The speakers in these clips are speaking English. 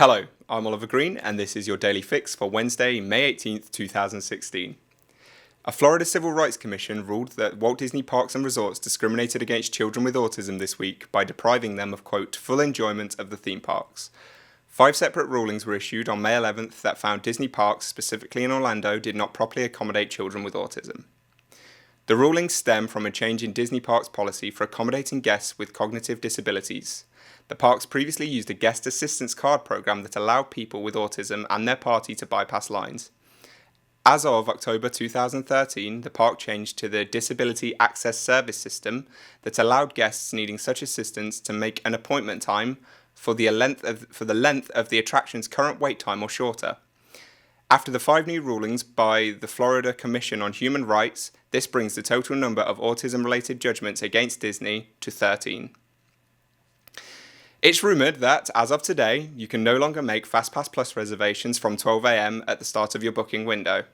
Hello, I'm Oliver Green, and this is your Daily Fix for Wednesday, May 18th, 2016. A Florida Civil Rights Commission ruled that Walt Disney Parks and Resorts discriminated against children with autism this week by depriving them of, quote, full enjoyment of the theme parks. 5 separate rulings were issued on May 11th that found Disney parks, specifically in Orlando, did not properly accommodate children with autism. The rulings stem from a change in Disney Parks' policy for accommodating guests with cognitive disabilities. The parks previously used a guest assistance card program that allowed people with autism and their party to bypass lines. As of October 2013, the park changed to the Disability Access Service system that allowed guests needing such assistance to make an appointment time for the length of the attraction's current wait time or shorter. After the 5 new rulings by the Florida Commission on Human Rights, this brings the total number of autism-related judgments against Disney to 13. It's rumoured that, as of today, you can no longer make Fastpass Plus reservations from 12 a.m. at the start of your booking window.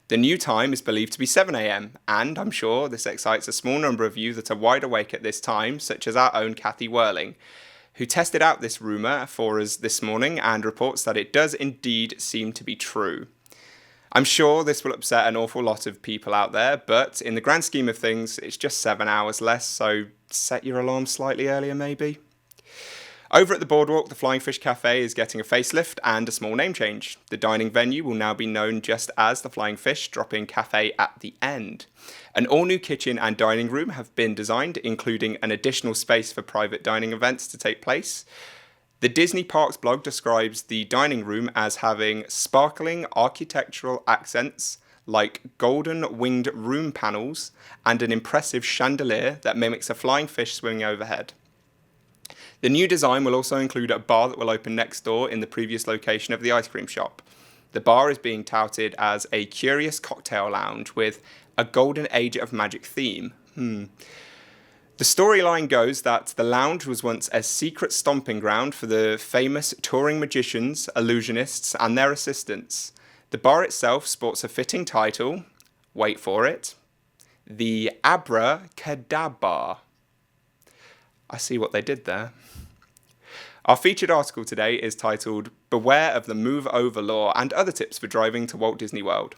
The new time is believed to be 7 a.m, and I'm sure this excites a small number of you that are wide awake at this time, such as our own Kathy Whirling, who tested out this rumour for us this morning and reports that it does indeed seem to be true. I'm sure this will upset an awful lot of people out there, but in the grand scheme of things, it's just 7 hours less, so set your alarm slightly earlier maybe. Over at the Boardwalk, the Flying Fish Cafe is getting a facelift and a small name change. The dining venue will now be known just as the Flying Fish, dropping cafe at the end. An all-new kitchen and dining room have been designed, including an additional space for private dining events to take place. The Disney Parks blog describes the dining room as having sparkling architectural accents, like golden winged room panels, and an impressive chandelier that mimics a flying fish swimming overhead. The new design will also include a bar that will open next door in the previous location of the ice cream shop. The bar is being touted as a curious cocktail lounge with a golden age of magic theme. The storyline goes that the lounge was once a secret stomping ground for the famous touring magicians, illusionists, and their assistants. The bar itself sports a fitting title, wait for it, the Abra Cadabra. I see what they did there. Our featured article today is titled Beware of the Move Over Law and Other Tips for Driving to Walt Disney World.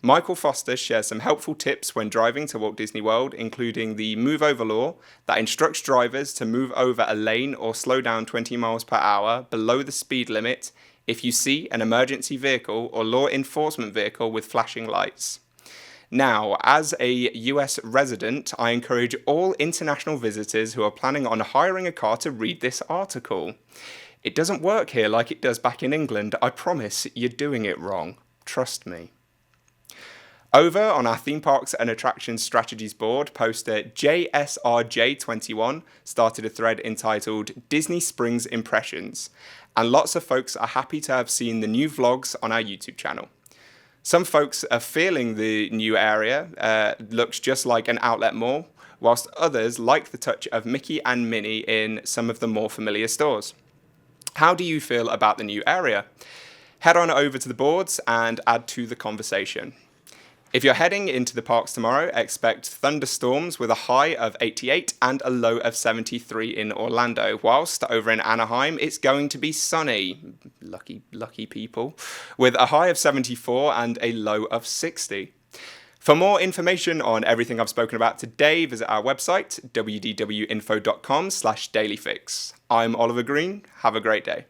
Michael Foster shares some helpful tips when driving to Walt Disney World, including the Move Over Law that instructs drivers to move over a lane or slow down 20 miles per hour below the speed limit if you see an emergency vehicle or law enforcement vehicle with flashing lights. Now, as a US resident, I encourage all international visitors who are planning on hiring a car to read this article. It doesn't work here like it does back in England. I promise you're doing it wrong. Trust me. Over on our Theme Parks and Attractions Strategies board, poster JSRJ21 started a thread entitled Disney Springs Impressions, and lots of folks are happy to have seen the new vlogs on our YouTube channel. Some folks are feeling the new area looks just like an outlet mall, whilst others like the touch of Mickey and Minnie in some of the more familiar stores. How do you feel about the new area? Head on over to the boards and add to the conversation. If you're heading into the parks tomorrow, expect thunderstorms with a high of 88 and a low of 73 in Orlando, whilst over in Anaheim, it's going to be sunny. Lucky people. With a high of 74 and a low of 60. For more information on everything I've spoken about today, visit our website, wdwinfo.com/dailyfix. I'm Oliver Green. Have a great day.